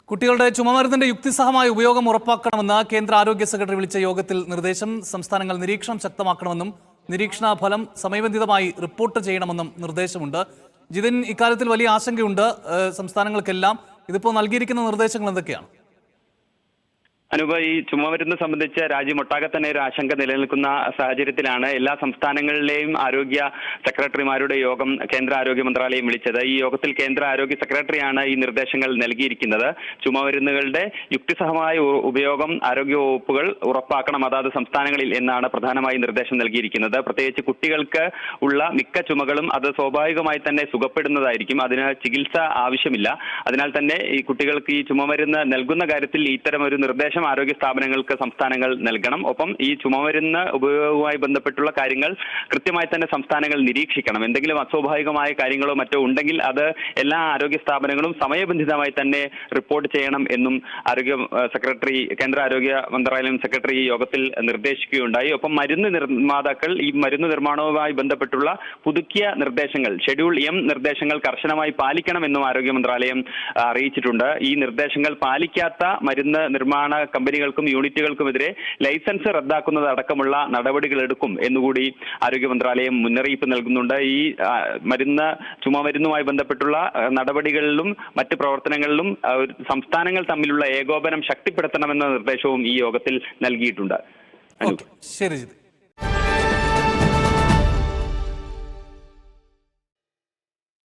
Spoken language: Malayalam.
കുട്ടികളുടെ ചുമമരുന്നിന്റെ യുക്തിസഹമായ ഉപയോഗം ഉറപ്പാക്കണമെന്ന് കേന്ദ്ര ആരോഗ്യ സെക്രട്ടറി വിളിച്ച യോഗത്തിൽ നിർദ്ദേശം. സംസ്ഥാനങ്ങൾ നിരീക്ഷണം ശക്തമാക്കണമെന്നും നിരീക്ഷണ ഫലം സമയബന്ധിതമായി റിപ്പോർട്ട് ചെയ്യണമെന്നും നിർദ്ദേശമുണ്ട്. ജിതിൻ, ഇക്കാര്യത്തിൽ വലിയ ആശങ്കയുണ്ട് സംസ്ഥാനങ്ങൾക്കെല്ലാം. ഇതിപ്പോൾ നൽകിയിരിക്കുന്ന നിർദ്ദേശങ്ങൾ എന്തൊക്കെയാണ്? അനുപ, ഈ ചുമമരുന്ന് സംബന്ധിച്ച് രാജ്യമൊട്ടാകെ തന്നെ ഒരു ആശങ്ക നിലനിൽക്കുന്ന സാഹചര്യത്തിലാണ് എല്ലാ സംസ്ഥാനങ്ങളിലെയും ആരോഗ്യ സെക്രട്ടറിമാരുടെ യോഗം കേന്ദ്ര ആരോഗ്യ മന്ത്രാലയം വിളിച്ചത്. ഈ യോഗത്തിൽ കേന്ദ്ര ആരോഗ്യ സെക്രട്ടറിയാണ് ഈ നിർദ്ദേശങ്ങൾ നൽകിയിരിക്കുന്നത്. ചുമമരുന്നുകളുടെ യുക്തിസഹമായ ഉപയോഗം ആരോഗ്യ വകുപ്പുകൾ ഉറപ്പാക്കണം അതാത് സംസ്ഥാനങ്ങളിൽ എന്നാണ് പ്രധാനമായി നിർദ്ദേശം നൽകിയിരിക്കുന്നത്. പ്രത്യേകിച്ച് കുട്ടികൾക്ക് ഉള്ള മിക്ക ചുമകളും അത് സ്വാഭാവികമായി തന്നെ സുഖപ്പെടുന്നതായിരിക്കും. അതിന് ചികിത്സ ആവശ്യമില്ല. അതിനാൽ തന്നെ ഈ കുട്ടികൾക്ക് ഈ ചുമമരുന്ന് നൽകുന്ന കാര്യത്തിൽ ഇത്തരം ഒരു നിർദ്ദേശം ആരോഗ്യ സ്ഥാപനങ്ങൾക്ക് സംസ്ഥാനങ്ങൾ നൽകണം. ഒപ്പം ഈ ചുമമരുന്ന് ഉപയോഗവുമായി ബന്ധപ്പെട്ടുള്ള കാര്യങ്ങൾ കൃത്യമായി തന്നെ സംസ്ഥാനങ്ങൾ നിരീക്ഷിക്കണം. എന്തെങ്കിലും അസ്വാഭാവികമായ കാര്യങ്ങളോ മറ്റോ ഉണ്ടെങ്കിൽ അത് എല്ലാ ആരോഗ്യ സ്ഥാപനങ്ങളും സമയബന്ധിതമായി തന്നെ റിപ്പോർട്ട് ചെയ്യണം എന്നും കേന്ദ്ര ആരോഗ്യ മന്ത്രാലയം സെക്രട്ടറി യോഗത്തിൽ നിർദ്ദേശിക്കുകയുണ്ടായി. ഒപ്പം മരുന്ന് നിർമ്മാതാക്കൾ ഈ മരുന്ന് നിർമ്മാണവുമായി ബന്ധപ്പെട്ടുള്ള പുതുക്കിയ നിർദ്ദേശങ്ങൾ, ഷെഡ്യൂൾ എം നിർദ്ദേശങ്ങൾ കർശനമായി പാലിക്കണമെന്നും ആരോഗ്യ മന്ത്രാലയം അറിയിച്ചിട്ടുണ്ട്. ഈ നിർദ്ദേശങ്ങൾ പാലിക്കാത്ത മരുന്ന് നിർമ്മാണ കമ്പനികൾക്കും യൂണിറ്റുകൾക്കുമെതിരെ ലൈസൻസ് റദ്ദാക്കുന്നത് അടക്കമുള്ള നടപടികൾ എടുക്കും എന്നുകൂടി ആരോഗ്യ മന്ത്രാലയം മുന്നറിയിപ്പ് നൽകുന്നുണ്ട്. ഈ ചുമമരുന്നുമായി ബന്ധപ്പെട്ടുള്ള നടപടികളിലും മറ്റ് പ്രവർത്തനങ്ങളിലും സംസ്ഥാനങ്ങൾ തമ്മിലുള്ള ഏകോപനം ശക്തിപ്പെടുത്തണമെന്ന നിർദ്ദേശവും ഈ യോഗത്തിൽ നൽകിയിട്ടുണ്ട്. ശരി.